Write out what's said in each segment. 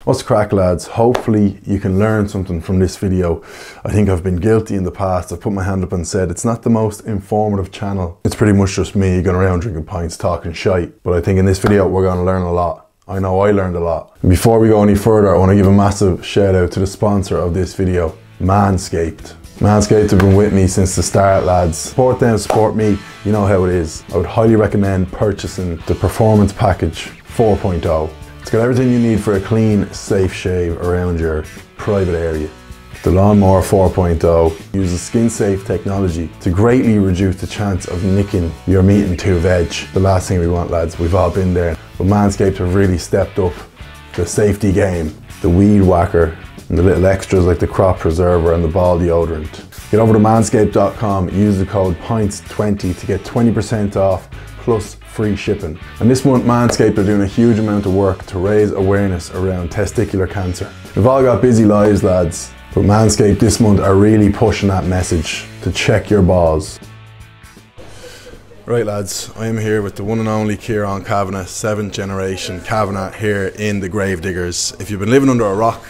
What's the crack, lads? Hopefully you can learn something from this video. I think I've been guilty in the past. I've put my hand up and said it's not the most informative channel. It's pretty much just me going around drinking pints, talking shite. But I think in this video we're going to learn a lot. I know I learned a lot. Before we go any further, I want to give a massive shout out to the sponsor of this video, Manscaped. Manscaped have been with me since the start, lads. Support them, support me, you know how it is. I would highly recommend purchasing the Performance Package 4.0. It's got everything you need for a clean, safe shave around your private area. The Lawnmower 4.0 uses skin-safe technology to greatly reduce the chance of nicking your meat and two veg. The last thing we want, lads, we've all been there. But Manscaped have really stepped up the safety game. The weed whacker and the little extras like the crop preserver and the ball deodorant. Get over to manscaped.com, use the code PINTS20 to get 20% off plus free shipping. And this month Manscaped are doing a huge amount of work to raise awareness around testicular cancer. We've all got busy lives, lads, but Manscaped this month are really pushing that message to check your balls. Right, lads, I am here with the one and only Kieran Kavanagh, 7th generation Kavanagh here in the Gravediggers. If you've been living under a rock,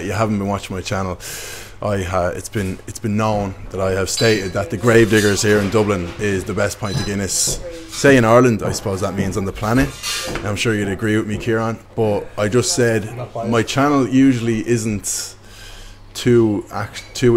you haven't been watching my channel, it's been known that I have stated that the Gravediggers here in Dublin is the best pint of Guinness. Say in Ireland, I suppose that means on the planet. I'm sure you'd agree with me, Kieran, but I just said my channel usually isn't too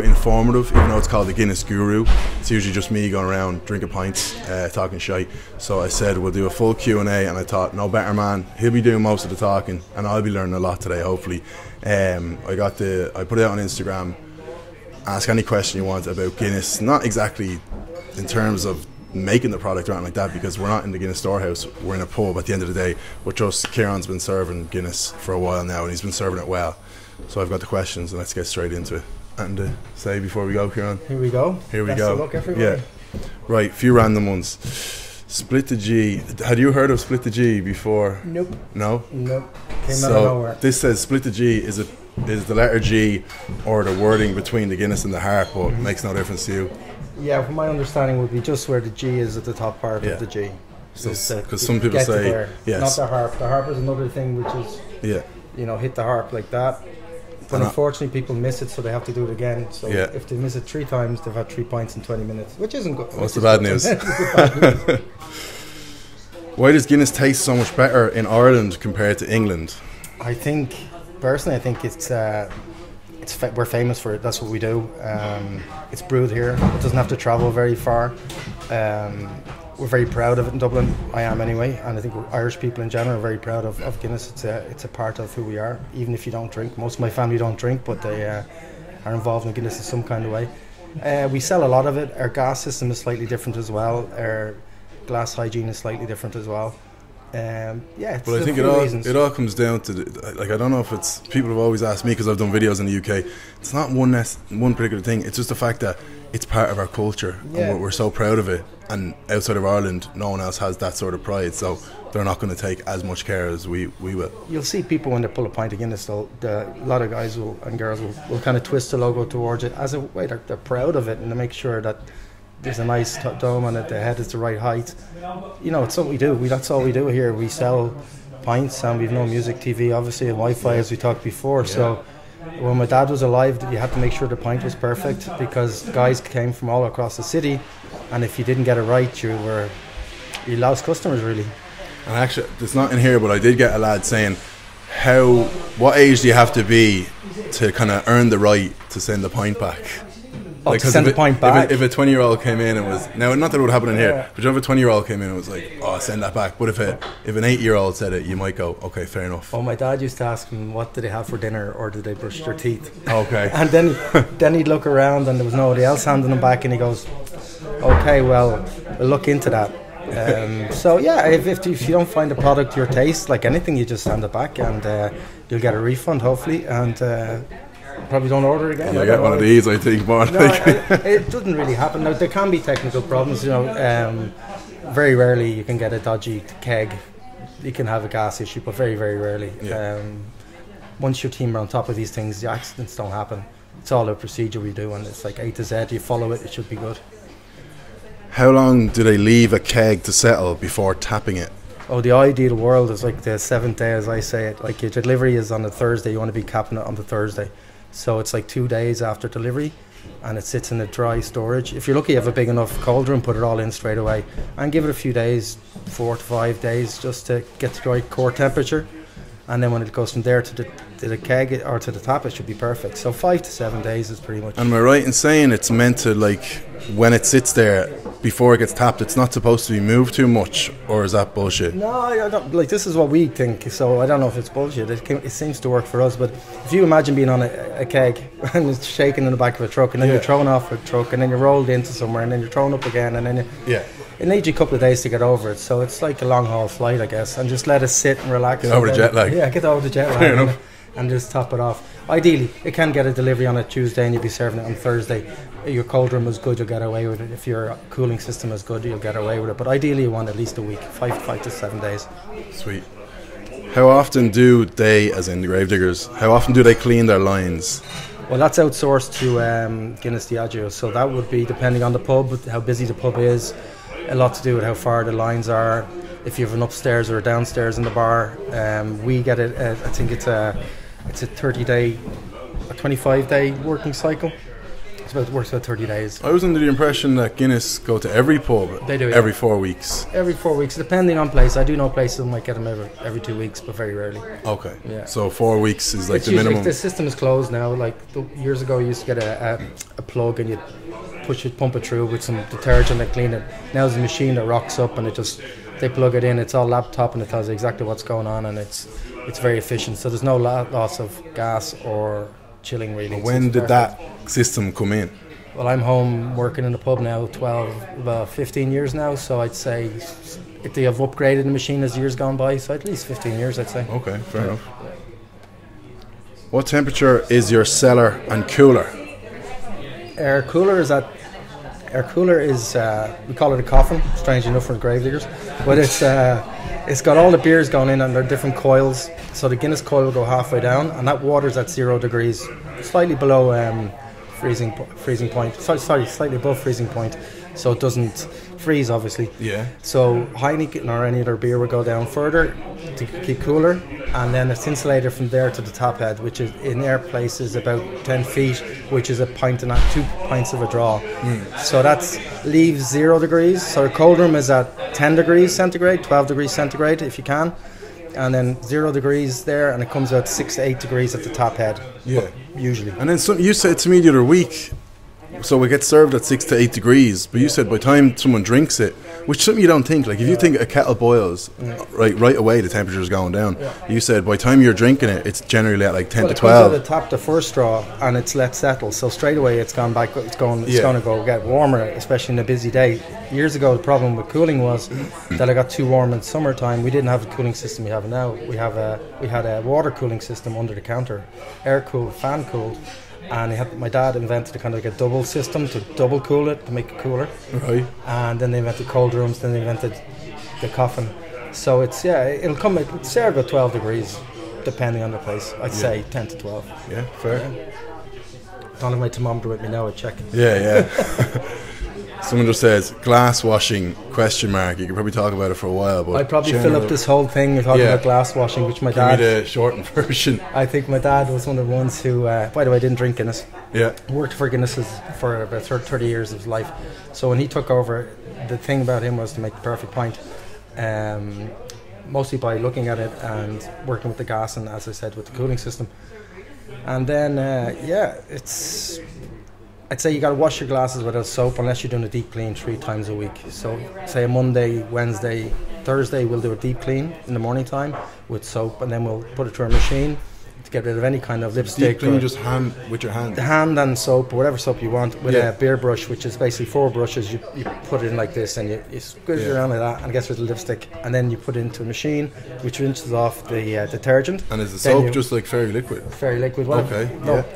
informative, even though it's called the Guinness Guru. It's usually just me going around drinking pints, talking shite. So I said we'll do a full Q&A, and I thought no better man, he'll be doing most of the talking and I'll be learning a lot today, hopefully. I put it out on Instagram. Ask any question you want about Guinness, not exactly in terms of making the product or anything like that, because we're not in the Guinness storehouse, we're in a pub at the end of the day. But just Kieran's been serving Guinness for a while now and he's been serving it well. So I've got the questions and let's get straight into it. And say before we go, Kieran. Here we go. Here we Best go. of luck, everybody. Yeah. Right, few random ones. Split the G. Had you heard of Split the G before? Nope. No? Nope. Came out of nowhere. This says Split the G is the letter G or the wording between the Guinness and the heart, but it makes no difference to you. Yeah, from my understanding would be just where the G is at the top part of the G. Because some people say yes. Not the harp. The harp is another thing which is hit the harp like that. But unfortunately people miss it, so they have to do it again. So if they miss it 3 times, they've had 3 pints in 20 minutes, which isn't good. What's the bad news? Why does Guinness taste so much better in Ireland compared to England? I think, personally, we're famous for it. That's what we do. It's brewed here. It doesn't have to travel very far. We're very proud of it in Dublin. I am anyway, and I think Irish people in general are very proud of Guinness. It's a part of who we are, even if you don't drink. Most of my family don't drink, but they are involved in Guinness in some kind of way. We sell a lot of it. Our gas system is slightly different as well. Our glass hygiene is slightly different as well. But I think it all comes down to I don't know if it's, people have always asked me because I've done videos in the UK. It's not one particular thing. It's just the fact that it's part of our culture and we're so proud of it. And outside of Ireland, no one else has that sort of pride, so they're not going to take as much care as we will. You'll see people when they pull a pint of Guinness, a lot of guys and girls will kind of twist the logo towards it as a way they're proud of it, and to make sure that there's a nice dome on it, the head is the right height. You know, it's what we do. That's all we do here. We sell pints and we've no music, TV, obviously, and Wi-Fi, as we talked before. So when my dad was alive, you had to make sure the pint was perfect, because guys came from all across the city, and if you didn't get it right, you lost customers, really. And actually, it's not in here, but I did get a lad saying, what age do you have to be to kind of earn the right to send the pint back? To send the pint back? If a 20-year-old came in and was, now not that it would happen in here, but if a 20-year-old came in and was like, oh, send that back. But if an 8-year-old said it, you might go, okay, fair enough. Oh, my dad used to ask him, what did they have for dinner, or did they brush their teeth? Okay. And then he'd look around and there was nobody else handing him back, and he goes, okay, well, we'll look into that. So yeah, if you don't find the product to your taste, like anything, you just send it back and you'll get a refund, hopefully, and probably don't order it again. I get one of these, I think, more. No, it doesn't really happen. Now, there can be technical problems, very rarely you can get a dodgy keg. You can have a gas issue, but very, very rarely. Once your team are on top of these things, the accidents don't happen. It's all a procedure we do, and it's like A to Z. You follow it, it should be good. How long do they leave a keg to settle before tapping it? Oh, the ideal world is like the 7th day, as I say it. Like your delivery is on the Thursday, you want to be capping it on the Thursday. So it's like 2 days after delivery, and it sits in the dry storage. If you're lucky, you have a big enough cold room, put it all in straight away, and give it a few days, 4 to 5 days, just to get to the right core temperature. And then when it goes from there to the keg or to the tap, it should be perfect. So 5 to 7 days is pretty much. And am I right in saying it's meant to, like, when it sits there before it gets tapped, it's not supposed to be moved too much, or is that bullshit? No, I don't. Like, this is what we think, so I don't know if it's bullshit. It seems to work for us. But if you imagine being on a keg and it's shaking in the back of a truck, and then you're thrown off a truck, and then you're rolled into somewhere, and then you're thrown up again, and then it needs you a couple of days to get over it. So it's like a long haul flight, I guess, and just let it sit and relax. Get over the jet lag. Yeah, get over the jet lag and just top it off. Ideally, it can get a delivery on a Tuesday and you'll be serving it on Thursday. Your cold room is good, you'll get away with it. If your cooling system is good, you'll get away with it. But ideally, you want at least a week, 5 to 7 days. Sweet. How often do they, as in the gravediggers, how often do they clean their lines? Well, that's outsourced to Guinness Diageo, so that would be depending on the pub, how busy the pub is. A lot to do with how far the lines are. If you have an upstairs or a downstairs in the bar, we get it. I think it's a 30-day, a 25-day working cycle. It works about 30 days. I was under the impression that Guinness go to every pub. They do, every 4 weeks. Every 4 weeks, depending on place. I do know places that might get them every 2 weeks, but very rarely. Okay. Yeah. So 4 weeks is like it's the minimum. The system is closed now. Like years ago, you used to get a plug and you'd pump it through with some detergent and clean it. Now there's a machine that rocks up and they plug it in. It's all laptop and it tells you exactly what's going on, and it's very efficient. So there's no loss of gas or chilling really. When did that system come in? Well, I'm home working in the pub now 15 years now, so I'd say they have upgraded the machine as years gone by, so at least 15 years I'd say. Okay, fair enough. What temperature is your cellar and cooler? Our cooler is we call it a coffin, strange enough for gravediggers, but it's got all the beers going in and they're different coils. So the Guinness coil will go halfway down, and that water's at 0 degrees, slightly below freezing point. Sorry, slightly above freezing point, so it doesn't freeze, obviously. Yeah. So Heineken or any other beer will go down further to keep cooler, and then it's insulated from there to the top head, which is in their place is about 10 feet, which is a pint and 2 pints of a draw. So that leaves 0 degrees. So the cold room is at 10 degrees centigrade, 12 degrees centigrade if you can, and then 0 degrees there, and it comes out 6 to 8 degrees at the top head. Yeah, usually. And then you said to me the other week, so it gets served at 6 to 8 degrees, but you said by the time someone drinks it, which is something you don't think, like if you think a kettle boils, right away the temperature is going down. You said by the time you're drinking it, it's generally at like 10 to 12. It comes out the top, the first straw, and it's let settle, so straight away it's gone back. It's going to go get warmer, especially in a busy day. Years ago, the problem with cooling was that it got too warm in summertime. We didn't have the cooling system we have now. We had a water cooling system under the counter, air cooled, fan cooled. And my dad invented a kind of like a double system to double cool it, to make it cooler. Right. And then they invented cold rooms, then they invented the coffin. So it's served at 12 degrees, depending on the place. I'd say 10 to 12. Yeah, fair. Don't have my thermometer with me now, I'd check. Yeah. Someone just says glass washing ? You could probably talk about it for a while, but I'd probably fill up this whole thing with talking about glass washing, which my dad. Give me the shortened version. I think my dad was one of the ones who, by the way, didn't drink Guinness. Yeah. Worked for Guinness for about 30 years of his life. So when he took over, the thing about him was to make the perfect pint, mostly by looking at it and working with the gas and, as I said, with the cooling system. And then, I'd say you got to wash your glasses without soap unless you're doing a deep clean 3 times a week. So say a Monday, Wednesday, Thursday we'll do a deep clean in the morning time with soap, and then we'll put it through a machine to get rid of any kind of lipstick. Deep clean just with your hand? Hand and soap, or whatever soap you want, with a beer brush, which is basically 4 brushes. You put it in like this and you squish it around like that and it gets rid of the lipstick, and then you put it into a machine which rinses off the detergent. And is the soap just like Fairy Liquid? Fairy Liquid,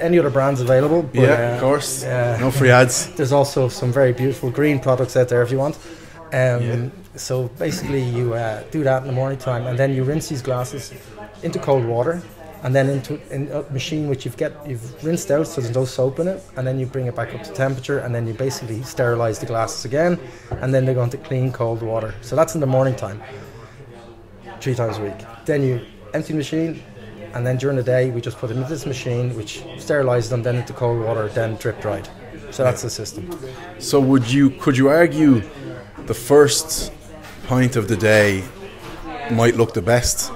any other brands available. But, of course, no free ads. There's also some very beautiful green products out there if you want. So basically you do that in the morning time, and then you rinse these glasses into cold water, and then into a machine which you've rinsed out, so there's no soap in it, and then you bring it back up to temperature, and then you basically sterilize the glasses again, and then they go into clean cold water. So that's in the morning time. 3 times a week. Then you empty the machine, and then during the day we just put them into this machine, which sterilises them, then into cold water, then drip dried. So that's the system. So could you argue the first pint of the day might look the best,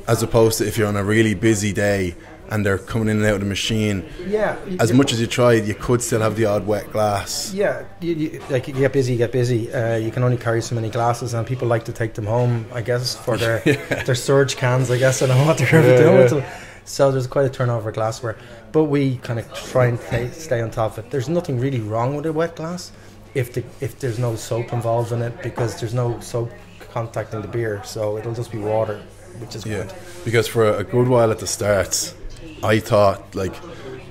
as opposed to if you're on a really busy day and they're coming in and out of the machine? Yeah. As much as you tried, you could still have the odd wet glass. Yeah, you get busy. You can only carry so many glasses, and people like to take them home, I guess, for their their storage cans, I guess. I don't know what they're ever doing with them. So there's quite a turnover of glassware. But we kind of try and stay on top of it. There's nothing really wrong with a wet glass if there's no soap involved in it, because there's no soap contacting the beer, so it'll just be water, which is good. Because for a good while at the start, I thought like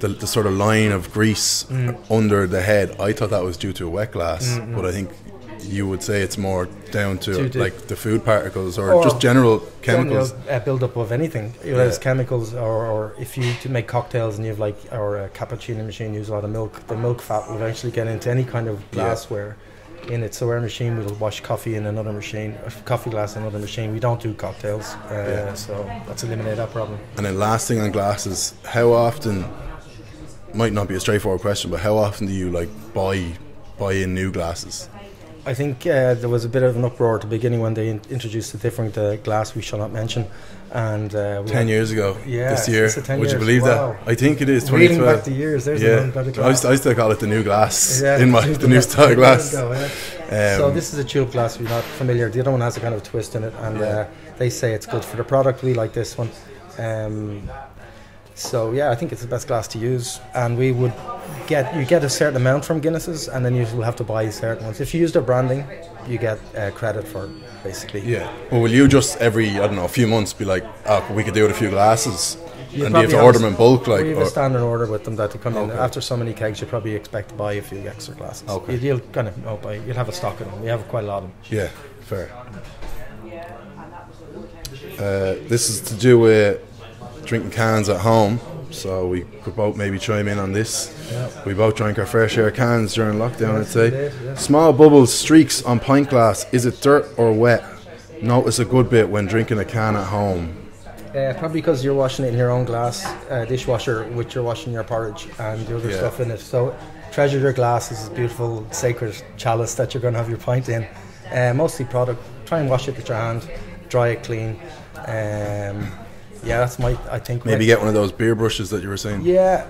the sort of line of grease under the head, I thought that was due to a wet glass, but I think you would say it's more down to like the food particles or just general chemicals. Build-up of anything, whether it's chemicals or if you to make cocktails and you have like or a cappuccino machine, use a lot of milk, the milk fat will eventually get into any kind of glassware in it. So our machine will wash coffee in another machine, coffee glass in another machine. We don't do cocktails, so that's eliminate that problem. And then last thing on glasses, how often, might not be a straightforward question, but how often do you like buy in new glasses? I think there was a bit of an uproar at the beginning when they introduced a different glass we shall not mention. And 10 years ago, this year, would you believe that? I think it is 2012. Reeling back the years, there's another glass. I still call it the new glass, the new style glass. So this is a tulip glass, we're not familiar. The other one has a kind of twist in it, and they say it's good for the product. We like this one. So I think it's the best glass to use, and you get a certain amount from Guinness's, and then you will have to buy certain ones. If you use their branding, you get credit for it, basically. Yeah. Well, will you just every a few months be like, we could do with a few glasses, and do you have to order them in bulk? Like, we have a standard order with them that they come in after so many kegs. You probably expect to buy a few extra glasses. Okay. You'll kind of you'll have a stock of them. We have quite a lot of them. Yeah, fair. This is to do with drinking cans at home, so we could both maybe chime in on this. We both drank our fair share of cans during lockdown, I'd say. Small bubbles, streaks on pint glass. Is it dirt or wet? Notice a good bit when drinking a can at home. Probably because you're washing it in your own glass dishwasher, which you're washing your porridge and the other stuff in it. So treasure your glass. This is a beautiful sacred chalice that you're going to have your pint in. Mostly product. Try and wash it with your hand. Dry it clean. That's I think. Maybe get one of those beer brushes that you were saying. Yeah,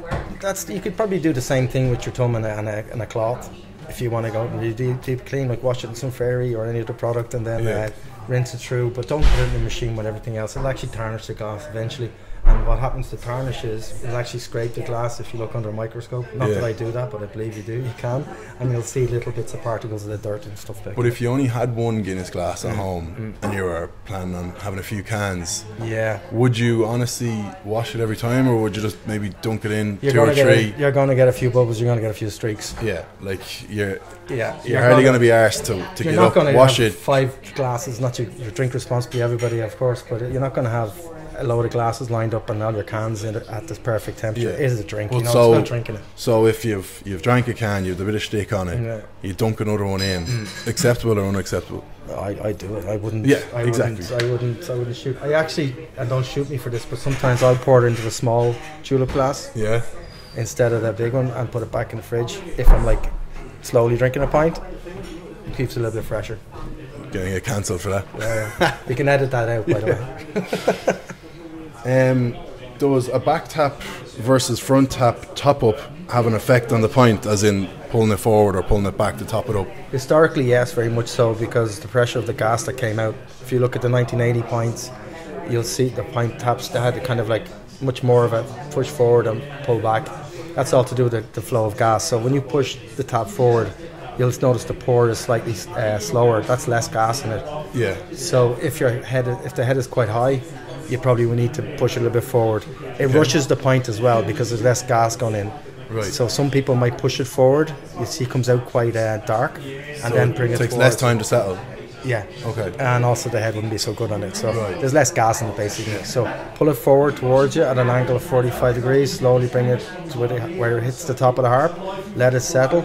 you could probably do the same thing with your thumb and a cloth if you want to go really deep clean, like wash it in some fairy or any other product and then rinse it through. But don't put it in the machine with everything else. It'll actually tarnish the glass eventually. And what happens to tarnish is it'll actually scrape the glass if you look under a microscope. Not that I do that, but I believe you do. You can, and you'll see little bits of particles of the dirt and stuff like that. But if you only had one Guinness glass at home and you were planning on having a few cans, would you honestly wash it every time, or would you just maybe dunk it in two or three? You're going to get a few bubbles. You're going to get a few streaks. Yeah, like you're hardly going to be arsed to get up, wash it. 5 glasses, not your drink responsibly, everybody, of course, but you're not going to have a load of glasses lined up and all your cans in at this perfect temperature. It is a drink, it's about drinking it. So if you've drank a can, you've a bit of stick on it, you dunk another one in. Acceptable or unacceptable? I do it. I wouldn't. Exactly. I wouldn't shoot. And don't shoot me for this, but sometimes I'll pour it into a small tulip glass. Yeah. Instead of the big one, and put it back in the fridge. If I'm like slowly drinking a pint, it keeps it a little bit fresher. Getting it cancelled for that. Yeah. You can edit that out, by the way. Does a back tap versus front tap top up have an effect on the pint, as in pulling it forward or pulling it back to top it up? Historically, yes, very much so, because the pressure of the gas that came out. If you look at the 1980 pints, you'll see the pint taps, they had kind of like much more of a push forward and pull back. That's all to do with the flow of gas. So when you push the tap forward, you'll notice the pour is slightly slower. That's less gas in it. Yeah. So if the head is quite high, you probably will need to push it a little bit forward. It rushes the pint as well because there's less gas going in. Right. So some people might push it forward. You see, it comes out quite dark, and then bring it forward. It takes less time to settle. Yeah. Okay. And also the head wouldn't be so good on it. So there's less gas in it basically. Yeah. So pull it forward towards you at an angle of 45 degrees. Slowly bring it to where it hits the top of the harp. Let it settle.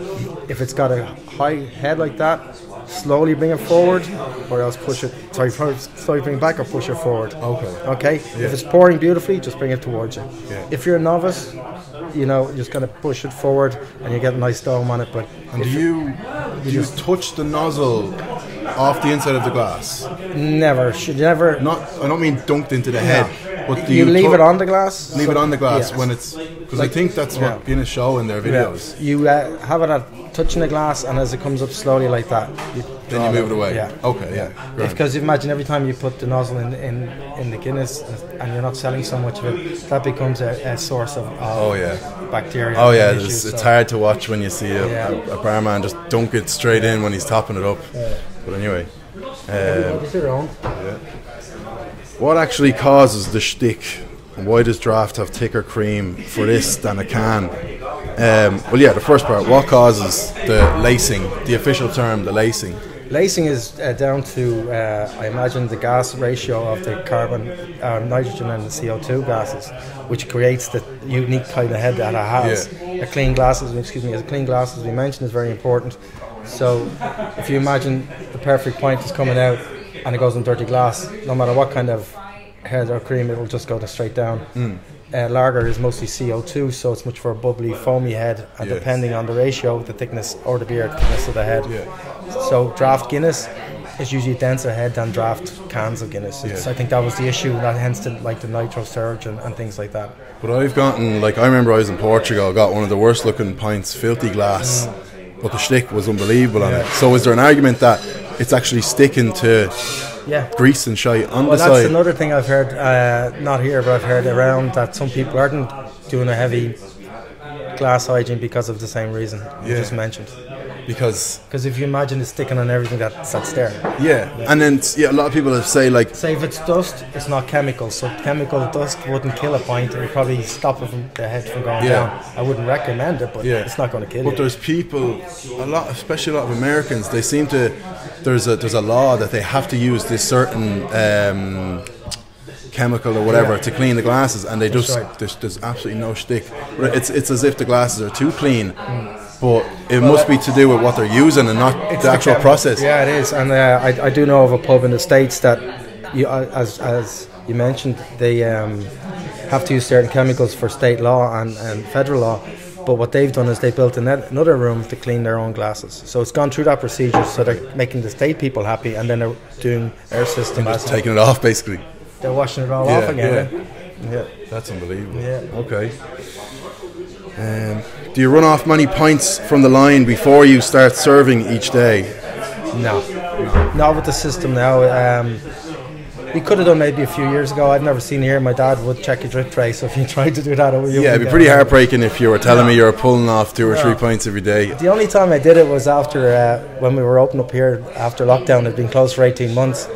If it's got a high head like that, slowly bring it forward, or else push it. Sorry, slowly bring it back or push it forward. Okay. If it's pouring beautifully, just bring it towards you. If you're a novice, you know, just kind of push it forward, and you get a nice dome on it. But do you touch the nozzle off the inside of the glass? Never. Should never. Not. I don't mean dunked into the head. But do you leave it on the glass? Leave it on the glass when it's... Because I think that's what Guinness show in their videos. Yeah. You have it at touching the glass, and as it comes up slowly like that, then you move it away. Yeah. Okay, yeah. Because you imagine every time you put the nozzle in the Guinness, and you're not selling so much of it, that becomes a source of bacteria. Oh yeah, it's hard to watch when you see a barman just dunk it straight in when he's topping it up. But anyway. What actually causes the shtick? And why does draft have thicker cream for this than a can? The first part. What causes the lacing? The official term, the lacing. Lacing is down to, I imagine, the gas ratio of the carbon, nitrogen, and the CO2 gases, which creates the unique kind of head that it has. A clean glass, as we mentioned, is very important. So, if you imagine the perfect pint is coming out, and it goes in dirty glass, no matter what kind of head or cream, it will just go straight down. Lager is mostly CO2, so it's much for a bubbly, foamy head, and depending on the ratio, the thickness, or the beer thickness of the head. So draft Guinness is usually a denser head than draft cans of Guinness. I think that was the issue, hence the nitro surge and things like that. But I've gotten, I remember I was in Portugal, got one of the worst looking pints, filthy glass, but the shtick was unbelievable on it. So is there an argument that it's actually sticking to grease and shite on the side? That's another thing I've heard, not here, but I've heard around, that some people aren't doing a heavy glass hygiene because of the same reason you just mentioned. Because if you imagine it's sticking on everything that's there. And then a lot of people say say if it's dust, it's not chemical, so chemical dust wouldn't kill a pint. It would probably stop it from the head from going down. I wouldn't recommend it, but it's not going to kill you. But there's people, especially a lot of Americans, they seem to, there's a law that they have to use this certain chemical or whatever to clean the glasses, and they there's absolutely no shtick. It's as if the glasses are too clean. But it must be to do with what they're using and not the actual process. Yeah, it is. And I do know of a pub in the States that, as you mentioned, they have to use certain chemicals for state law and federal law. But what they've done is they built another room to clean their own glasses. So it's gone through that procedure, so they're making the state people happy, and then they're doing our system. Just taking it off, basically. They're washing it all off again. That's unbelievable. Okay. Do you run off many pints from the line before you start serving each day? No. Not with the system now. We could have done maybe a few years ago. I've never seen here. My dad would check your drip tray, so if you tried to do that, it'd be pretty heartbreaking if you were telling me you're pulling off 2 or 3 pints every day. The only time I did it was after when we were open up here after lockdown. It had been closed for 18 months.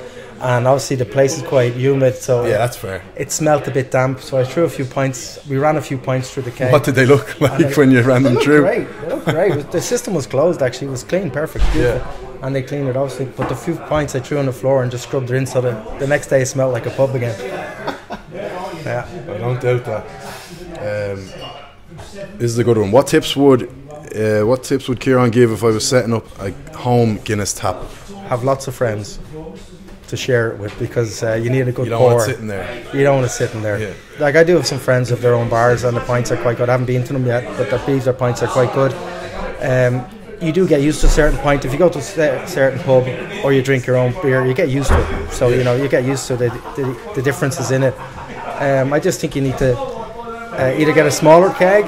And obviously the place is quite humid, so that's fair. It smelt a bit damp, so I threw a few pints. We ran a few pints through the keg. What did they look like when you ran them through? They looked great. The system was closed, actually. It was clean, perfect, beautiful. And they cleaned it, obviously. But the few pints I threw on the floor and just scrubbed it in, so the next day it smelled like a pub again. I don't doubt that. This is a good one. What tips would Kieran give if I was setting up a home Guinness tap? Have lots of friends to share it with, because you need a good pour. You don't want it sitting there. You don't want it sitting there. I do have some friends of their own bars, and the pints are quite good. I haven't been to them yet, but their pints are quite good. You do get used to a certain pint. If you go to a certain pub or you drink your own beer, you get used to it. So you get used to the differences in it. I just think you need to either get a smaller keg,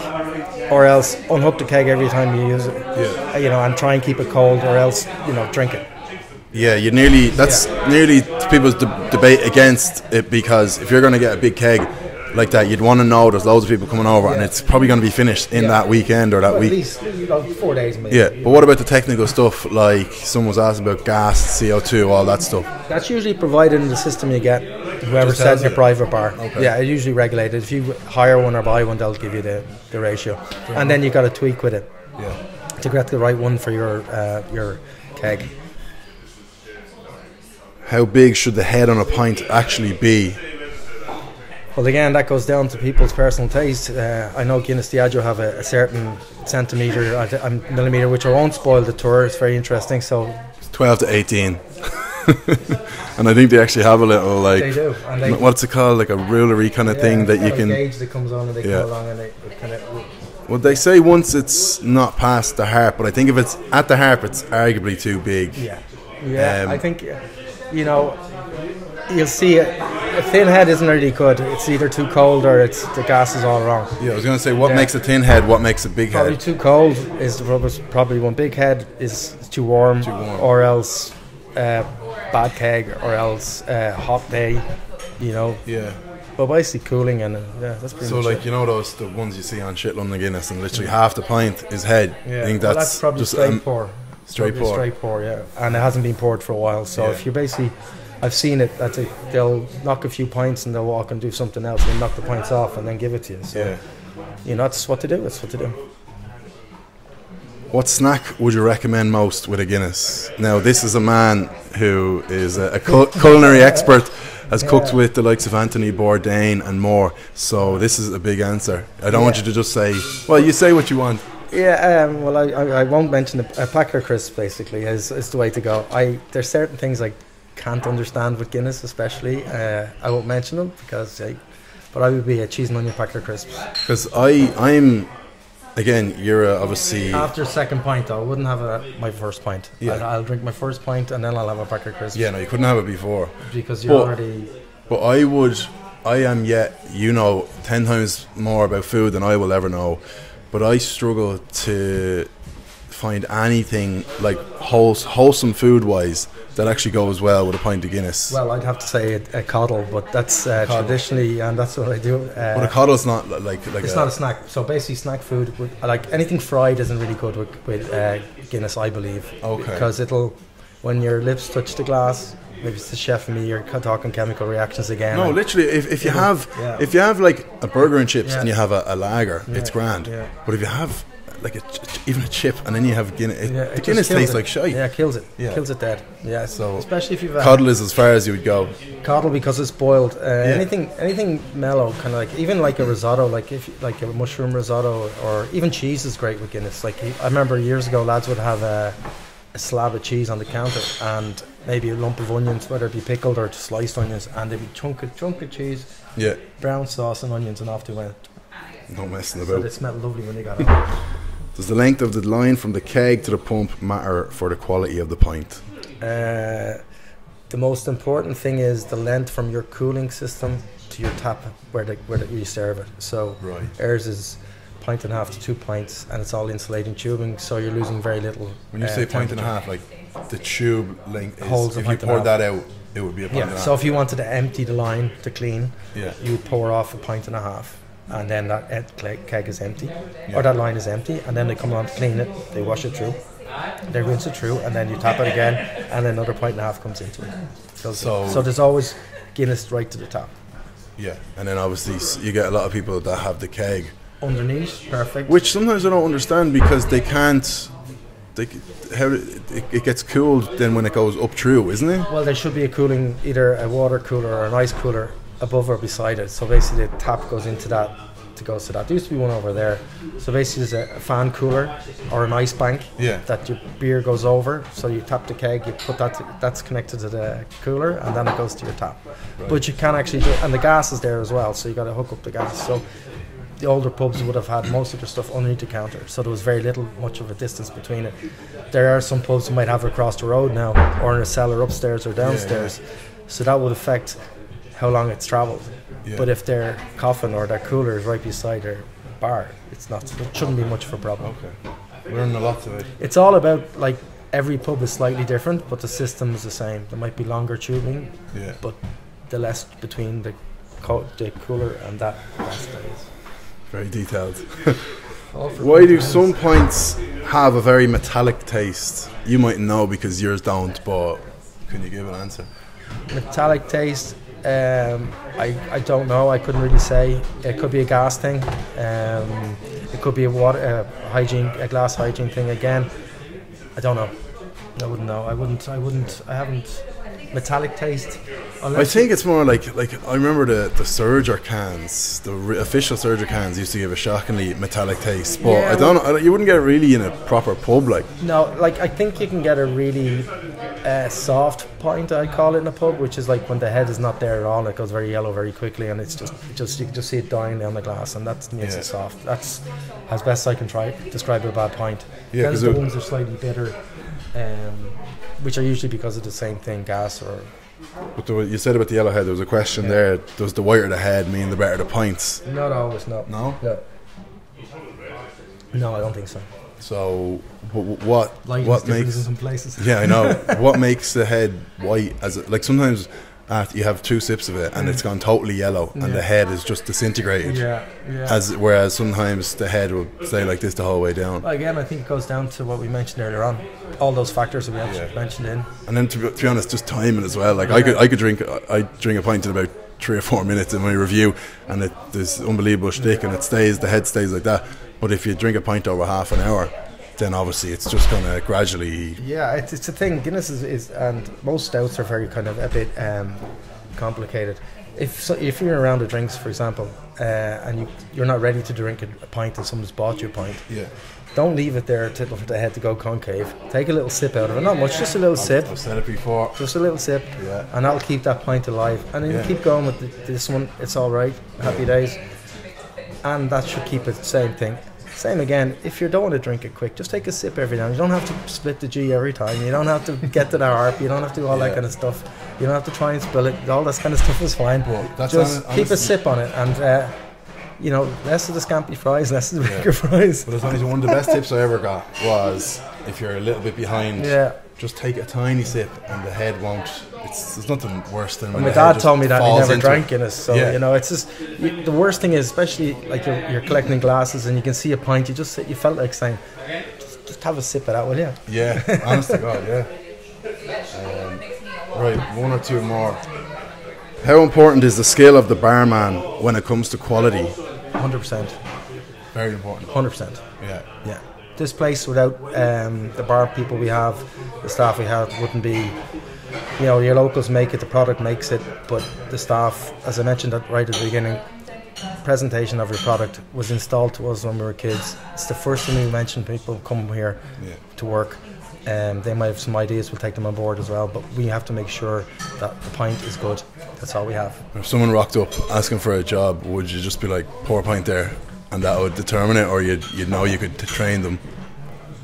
or else unhook the keg every time you use it. And try and keep it cold, or else drink it. Yeah, that's nearly people's debate against it, because if you're going to get a big keg like that, you'd want to know there's loads of people coming over, and it's probably going to be finished in that weekend or that week. At least 4 days maybe. Yeah, but what about the technical stuff, like someone was asking about gas, CO2, all that stuff? That's usually provided in the system you get, whoever sets your private bar. Okay. Yeah, it's usually regulated. If you hire one or buy one, they'll give you the ratio. And then you got to tweak with it to get the right one for your keg. How big should the head on a pint actually be? Well, again, that goes down to people's personal taste. I know Guinness Diageo have a certain centimetre, millimetre, which I won't spoil the tour. It's very interesting. So 12 to 18. And I think they actually have a little, like, They do. And they, what's it called, like a rulery kind of thing that you can. gauge that comes on and they go along and they kind of. Well, they say once it's not past the harp, but I think if it's at the harp, it's arguably too big. Yeah. I think, you know, you'll see it. A thin head isn't really good. It's either too cold or it's the gas is all wrong. Yeah, I was going to say, what makes a thin head? What makes a big Probably head? too cold is the problem. Probably one big head is too warm. Or else bad keg, or else hot day. You know. Yeah. But basically cooling and that's pretty much So, like, it. you know the ones you see on shit London Guinness, and literally half the pint is head. Yeah. I think that's probably just straight pour. Straight pour. Straight pour, yeah. And it hasn't been poured for a while. So if you basically, I've seen it. They'll knock a few pints and they'll walk and do something else and knock the pints off and then give it to you. So you know, that's what to do. That's what to do. What snack would you recommend most with a Guinness? Now, this is a man who is a culinary expert, has cooked with the likes of Anthony Bourdain and more. So this is a big answer. I don't want you to just say, well, you say what you want. Yeah, well, I won't mention a packet of crisps. Basically, is the way to go. There's certain things I can't understand with Guinness, especially. I won't mention them because, but I would be a cheese and onion packet of crisps. Because I'm. Again, you're obviously... After second pint, though, I wouldn't have my first pint. Yeah. I'll drink my first pint and then I'll have a packet of crisps. Yeah, no, you couldn't have it before. Because you're already... But I am yet, you know, 10 times more about food than I will ever know. But I struggle to find anything, like, wholesome food-wise that actually goes well with a pint of Guinness. Well, I'd have to say a coddle, but that's traditionally, and that's what I do. But a coddle's not like it's not a snack. So basically, snack food, like anything fried, isn't really good with Guinness, I believe. Okay. Because when your lips touch the glass, maybe it's the chef and me, you're talking chemical reactions again. No, literally, if you have like a burger and chips and you have a lager, it's grand. Yeah. But if you have like even a chip and then you have Guinness, the Guinness tastes like shite. Yeah, kills it. Kills it dead. Yeah, so especially if you've coddle is as far as you would go. Coddle, because it's boiled. Anything mellow, kind of like even like a risotto, like a mushroom risotto, or even cheese is great with Guinness. Like I remember years ago, lads would have a slab of cheese on the counter and maybe a lump of onions, whether it be pickled or sliced onions, and they'd be chunk of cheese, brown sauce and onions, and off they went. No messing about. So they smelled lovely when they got it. Does the length of the line from the keg to the pump matter for the quality of the pint? The most important thing is the length from your cooling system to your tap where you serve it. So ours is pint and a half to 2 pints, and it's all insulating tubing, so you're losing very little. When you say pint and a half, like the tube length holds if you poured that out, it would be a pint and a half. So if you wanted to empty the line to clean, you would pour off a pint and a half. And then that keg is empty, or that line is empty, and then they come on to clean it, they wash it through, they rinse it through, and then you tap it again, and then another pint and a half comes into it. So there's always Guinness right to the top. Yeah, and then obviously you get a lot of people that have the keg underneath, perfect. Which sometimes I don't understand because they can't. It gets cooled then when it goes up through, isn't it? Well, there should be either a water cooler or an ice cooler above or beside it. So basically the tap goes into that to go to that. There used to be one over there. So basically there's a fan cooler or an ice bank that your beer goes over. So you tap the keg, you put that's connected to the cooler, and then it goes to your tap. But you can actually and the gas is there as well, so you got to hook up the gas. So the older pubs would have had most of their stuff underneath the counter, so there was very much of a distance between it. There are some pubs who might have it across the road now, or in a cellar upstairs or downstairs. So that would affect how long it's travelled. But if their coffin or their cooler is right beside their bar, it shouldn't be much of a problem. Okay, learning a lot today. It's all about, like, every pub is slightly different, but the system is the same. There might be longer tubing, but the less between the cooler and that stays. Very detailed. Why do some pints have a very metallic taste? You might know because yours don't, but can you give an answer? Metallic taste, I don't know. I couldn't really say. It could be a gas thing. It could be a glass hygiene thing again. I don't know. I wouldn't know. I haven't metallic taste. I think it's more like I remember the Surger cans, the official Surger cans used to give a shockingly metallic taste, but Yeah, I don't know, you wouldn't get it really in a proper pub like. No, like I think you can get a really soft pint, I call it, in a pub, which is like when the head is not there at all. It goes very yellow very quickly, and it's just you can just see it dying down the glass, and that makes it soft. That's as best I can describe a bad pint. Yeah, because the ones are slightly bitter, which are usually because of the same thing, gas or. But you said about the yellow head, there was a question there. Does the whiter the head mean the better the pints? Not always, no. No? No, I don't think so. So, what makes in some places? Yeah, I know. What makes the head white? Like sometimes you have 2 sips of it and it's gone totally yellow and the head is just disintegrated. Yeah. Whereas sometimes the head will stay like this the whole way down. Well, again, I think it goes down to what we mentioned earlier on. All those factors that we have mentioned in. And then to be honest, just timing as well. Like I could drink a pint in about 3 or 4 minutes in my review, and there's unbelievable shtick, and the head stays like that. But if you drink a pint over half an hour, then obviously it's just going to gradually. Yeah, it's a thing. Guinness is and most stouts are very kind of a bit complicated. If you're around the drinks, for example, and you're not ready to drink a pint and someone's bought you a pint, don't leave it there for the head to go concave. Take a little sip out of it, not much, just a little sip. I've said it before. Just a little sip, and that'll keep that pint alive. And then you keep going with this one. It's all right. Happy days, and that should keep it. Same thing. Same again, if you don't want to drink it quick, just take a sip every now and then. You don't have to split the G every time. You don't have to get to the harp. You don't have to do all that kind of stuff. You don't have to try and spill it. All that kind of stuff is fine. Well, just keep a sip on it, and less of the scampy fries, less of the bigger fries. But honestly, one of the best tips I ever got was, if you're a little bit behind, just take a tiny sip and the head won't. There's nothing worse than when my dad told me that he never drank Guinness, so it's just the worst thing is, especially like you're collecting glasses and you can see a pint, you felt like saying, just have a sip of that, will you? Yeah, honest to God, right, 1 or 2 more. How important is the skill of the barman when it comes to quality? 100%. Very important. 100%. Yeah. This place, without the bar people we have, the staff we have, wouldn't be. Your locals make it, the product makes it, but the staff, as I mentioned right at the beginning, presentation of your product was installed to us when we were kids. It's the first thing we mention. People come here to work, and they might have some ideas, we'll take them on board as well, but we have to make sure that the pint is good. That's all we have. If someone rocked up asking for a job, would you just be like, pour a pint there, and that would determine it, or you'd know you could train them?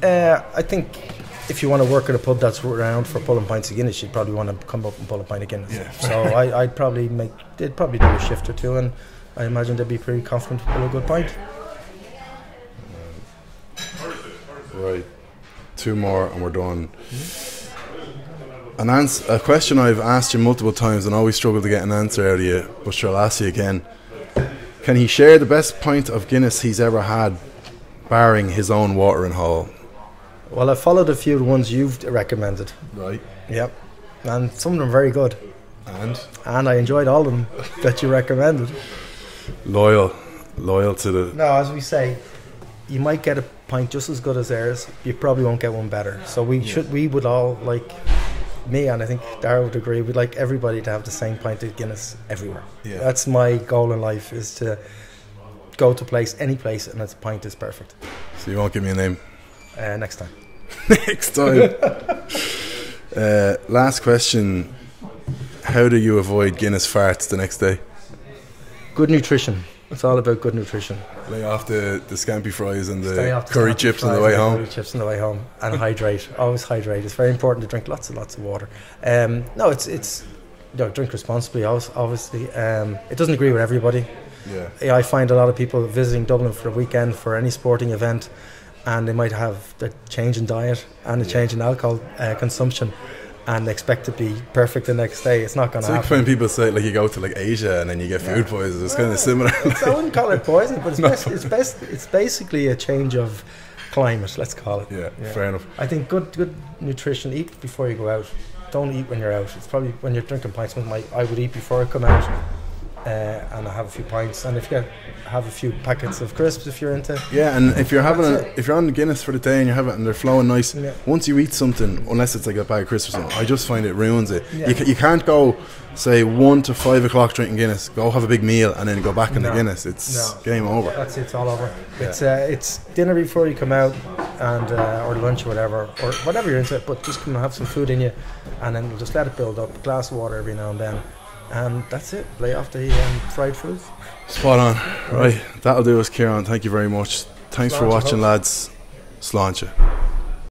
I think if you want to work at a pub that's renowned for pulling pints of Guinness, you'd probably want to come up and pull a pint of Guinness. Yeah. So they'd probably do a shift or two, and I imagine they'd be pretty confident to pull a good pint. Right, 2 more and we're done. A question I've asked you multiple times and always struggle to get an answer out of you, but sure, I'll ask you again. Can he share the best pint of Guinness he's ever had, barring his own watering hole? Well, I followed a few of the ones you've recommended. Right. Yep. And some of them are very good. And I enjoyed all of them that you recommended. Loyal to the... No, as we say, you might get a pint just as good as theirs. You probably won't get one better. So we would all, like me, and I think Dara would agree, we'd like everybody to have the same pint of Guinness everywhere. Yeah. That's my goal in life, is to go to any place, and its pint is perfect. So you won't give me a name? Next time. Next time. Last question. How do you avoid Guinness farts the next day? Good nutrition. It's all about good nutrition. Lay off the scampi fries and the curry chips on the way home. Curry chips on the way home, and hydrate. Always hydrate. It's very important to drink lots of water. No, it's drink responsibly. Obviously, it doesn't agree with everybody. Yeah. I find a lot of people visiting Dublin for a weekend for any sporting event, and they might have the change in diet and a change in alcohol consumption, and expect to be perfect the next day. It's not going to happen. It's like when people say, like, you go to like Asia and then you get food poisoning. It's kind of similar. I wouldn't call it poison, but it's basically a change of climate, let's call it. Yeah, fair enough. I think good nutrition. Eat before you go out. Don't eat when you're out. It's probably when you're drinking pints. I would eat before I come out, and I have a few pints, and if you have a few packets of crisps if you're into. Yeah, and if you're if you're on the Guinness for the day and you have it and they're flowing nice, once you eat something, unless it's like a bag of crisps or something, I just find it ruins it. You can't go say 1 to 5 o'clock drinking Guinness, go have a big meal and then go back in the Guinness. It's game over. That's it, it's all over. It's dinner before you come out, and or lunch or whatever you're into, but just come and have some food in you, and then just let it build up. A glass of water every now and then, and that's it. Lay off the fried foods. Spot on. Right, that'll do us, Kieran. Thank you very much. Thanks for watching, lads. Sláinte.